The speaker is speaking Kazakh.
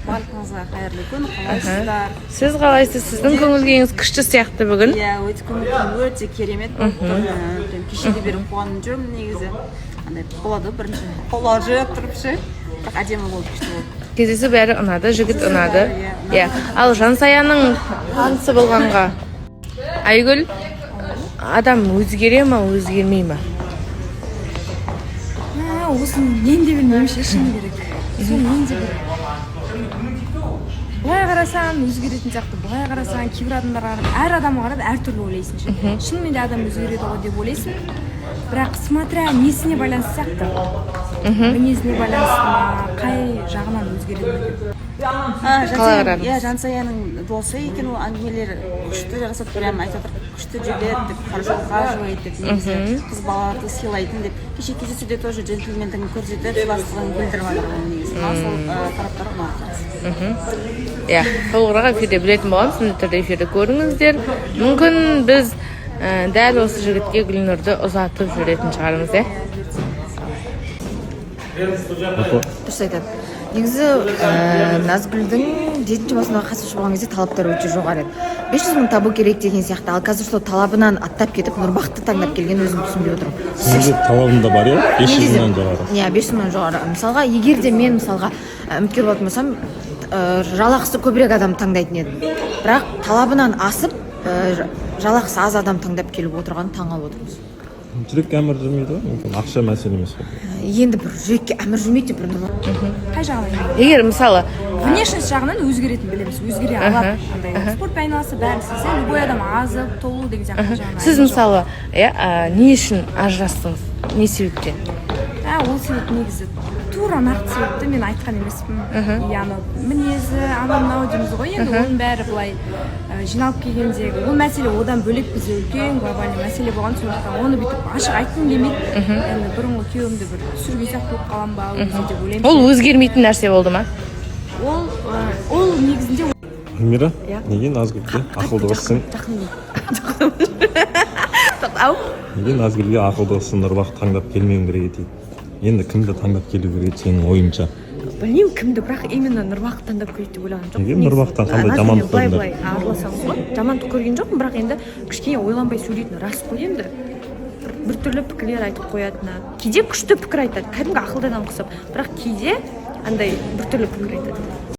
барлығыңызға қайырлы күн, қалайсыздар? Сіз қалайсыз? Сіздің көңіл-күйіңіз күшті сияқты бүгін. Иә, өте көңіл-күйім өте керемет болып тұр. Кешеде бері қуанып жүрмін негізі. Андай болады бірінші қолажы тұрып ше, бірақ әдемі болды, күшті болды. Кездесу бәрі ұнады, жігіт ұнады. Иә. Ал Жансаяның танысы болғанға Айгүл, адам өзгере ма, өзгермей ма? Осын мен де білмеймін, шешім керек. Сол мен де бір. Бұлай қарасаң өзгеретін сияқты, бұлай қарасаң кейбір адамдарға әр адамға қарап әртүрлі ойлайсың ше. Шынымен де адам өзгереді ғой деп ойлайсың. Бірақ смотря несіне байланысты сияқты. Мінезіне байланысты ма, қай жағынан өзгереді ме? Иә, Жансаяның досы екен, ол әңгімелер күшті жасап прям айтып отыр, күшті жүреді деп, хорошо ухаживает деп, негізі қыз балаларды сыйлайтын деп. Кеше кездесуде тоже джентльмендігін көрсетіп, сыйластығын білдіріп жатыр ол негізі. Сол тараптар ұнады. Иә, толығырақ эфирде білетін боламыз, міндетті түрде эфирді көріңіздер. Мүмкін біз дәл осы жігітке Гүлнұрды ұзатып жүретін шығармыз, иә? Дұрыс айтады. Негізі Назгүлдің 7-ші маусымға қатысушы болған кезде талаптары өте жоғары еді. 500 мың табу керек деген сияқты. Ал қазір сол талабынан аттап кетіп Нұрбақты таңдап келген өзім түсінбей отырмын. Сізде талабында бар иә? 500 мыңнан жоғары. Иә, 500 мыңнан жоғары. Мысалға, егер де мен мысалға үміткер болатын болсам, жалақысы көбірек адам таңдайтын едім. Бірақ талабынан асып, жалақысы аз адам таңдап келіп отырғанын таңғалып отырмыз. Жүрекке әмір жүрмейді ғой, мүмкін ақша мәселе емес пе? Енді бір жүрекке әмір жүрмейді деп бір Қай жағынан? Егер мысалы Внешность жағынан өзгеретін білеміз, өзгере алады. Спортпен айналысып бәрін істесе, любой адам азып, толу деген сияқты жағынан. сіз мысалы не үшін ажырастыңыз? Не себептен? Ол себеп негізі тура нақты себепті мен айтқан емеспін. Яғни мінезі, анау дейміз ғой, енді оның бәрі былай жиналып келгендегі ол мәселе одан бөлек бізде үлкен глобальный мәселе болған, сондықтан оны бүйтіп ашық айтқым келмейді. Енді бұрынғы күйеуімді бір түсірген сияқты болып қалам ба, өзі деп ойлаймын. Ол өзгермейтін нәрсе болды ма? Ол негізінде Гүлмира, неге Назгүлге ақылды қызсың? Неге Назгүлге ақылды қызсың, Нұрбақ таңдап келмеуің керек еді? Енді кімді таңдап келу керек еді сенің ойыңша? Білмеймін кімді, бірақ именно Нұрбақты таңдап көрейді деп ойлаған жоқпын. Неге Нұрбақтан қандай жамандық көрдің? Былай араласамыз ғой. Жамандық көрген жоқпын, бірақ енді кішкене ойланбай сөйлейтіні рас қой енді. Біртүрлі пікірлер айтып қоятыны. Кейде күшті пікір айтады, кәдімгі ақылды адам ұқсап, бірақ кейде андай біртүрлі пікір айтады.